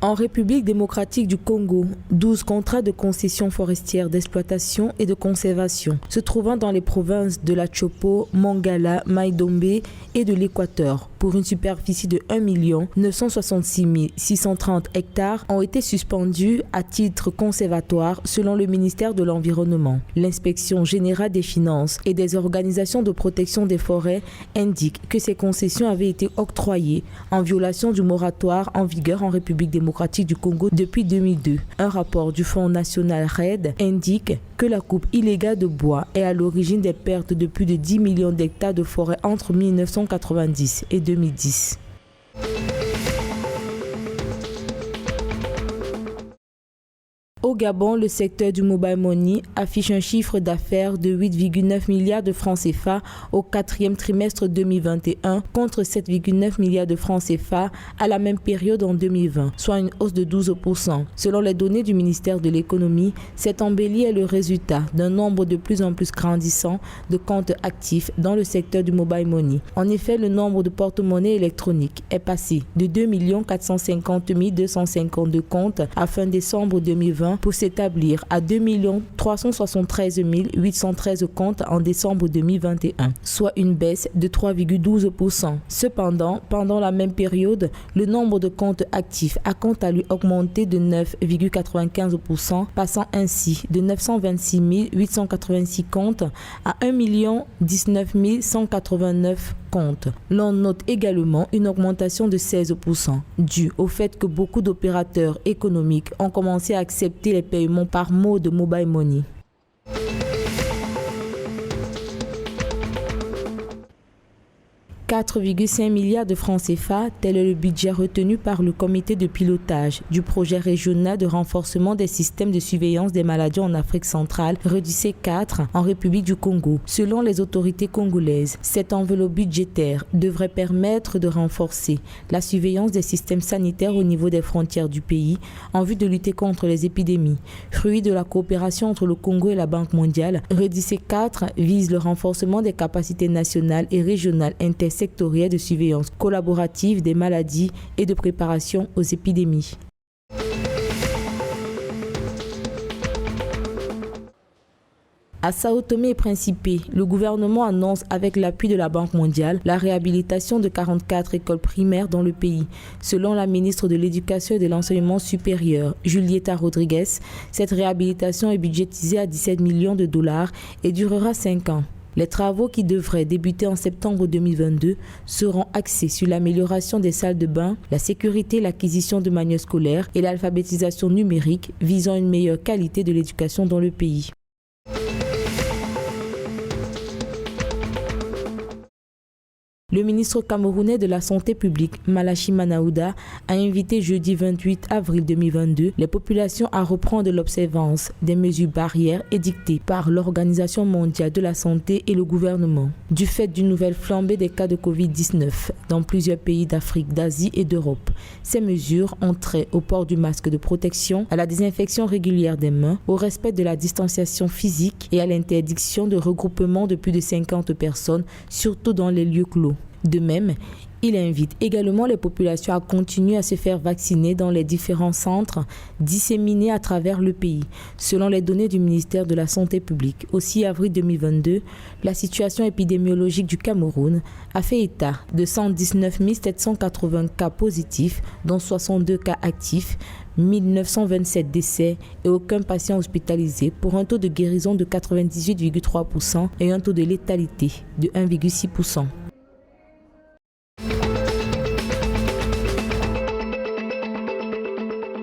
En République démocratique du Congo, 12 contrats de concession forestière d'exploitation et de conservation se trouvant dans les provinces de la Chopo, Mongala, Mai-Dombe et de l'Équateur pour une superficie de 1 966 630 hectares ont été suspendus à titre conservatoire selon le ministère de l'Environnement. L'inspection générale des finances et des organisations de protection des forêts indique que ces concessions avaient été octroyées en violation du moratoire en vigueur en République démocratique du Congo depuis 2002. Un rapport du Fonds national RED indique que la coupe illégale de bois est à l'origine des pertes de plus de 10 millions d'hectares de forêt entre 1990 et 2010. Au Gabon, le secteur du mobile money affiche un chiffre d'affaires de 8,9 milliards de francs CFA au quatrième trimestre 2021 contre 7,9 milliards de francs CFA à la même période en 2020, soit une hausse de 12%. Selon les données du ministère de l'économie, cette embellie est le résultat d'un nombre de plus en plus grandissant de comptes actifs dans le secteur du mobile money. En effet, le nombre de porte-monnaies électroniques est passé de 2 450 252 comptes à fin décembre 2020 pour s'établir à 2 373 813 comptes en décembre 2021, soit une baisse de 3,12%. Cependant, pendant la même période, le nombre de comptes actifs a quant à lui augmenté de 9,95%, passant ainsi de 926 886 comptes à 1 019 189 comptes. L'on note également une augmentation de 16%, due au fait que beaucoup d'opérateurs économiques ont commencé à accepter les paiements par mode mobile money. « 4,5 milliards de francs CFA, tel est le budget retenu par le comité de pilotage du projet régional de renforcement des systèmes de surveillance des maladies en Afrique centrale, REDUC 4, en République du Congo. Selon les autorités congolaises, cette enveloppe budgétaire devrait permettre de renforcer la surveillance des systèmes sanitaires au niveau des frontières du pays en vue de lutter contre les épidémies. Fruit de la coopération entre le Congo et la Banque mondiale, REDUC 4 vise le renforcement des capacités nationales et régionales intersectorielles de surveillance collaborative des maladies et de préparation aux épidémies. À Sao Tomé et Principe, le gouvernement annonce avec l'appui de la Banque mondiale la réhabilitation de 44 écoles primaires dans le pays. Selon la ministre de l'Éducation et de l'Enseignement supérieur, Julieta Rodrigues, cette réhabilitation est budgétisée à 17 millions de dollars et durera 5 ans. Les travaux qui devraient débuter en septembre 2022 seront axés sur l'amélioration des salles de bain, la sécurité, l'acquisition de manuels scolaires et l'alphabétisation numérique visant une meilleure qualité de l'éducation dans le pays. Le ministre camerounais de la Santé publique, Malachi Manaouda, a invité jeudi 28 avril 2022 les populations à reprendre l'observance des mesures barrières édictées par l'Organisation mondiale de la santé et le gouvernement. Du fait d'une nouvelle flambée des cas de Covid-19 dans plusieurs pays d'Afrique, d'Asie et d'Europe, ces mesures ont trait au port du masque de protection, à la désinfection régulière des mains, au respect de la distanciation physique et à l'interdiction de regroupement de plus de 50 personnes, surtout dans les lieux clos. De même, il invite également les populations à continuer à se faire vacciner dans les différents centres disséminés à travers le pays. Selon les données du ministère de la Santé publique, au 6 avril 2022, la situation épidémiologique du Cameroun a fait état de 119 780 cas positifs, dont 62 cas actifs, 1927 décès et aucun patient hospitalisé pour un taux de guérison de 98,3% et un taux de létalité de 1,6%.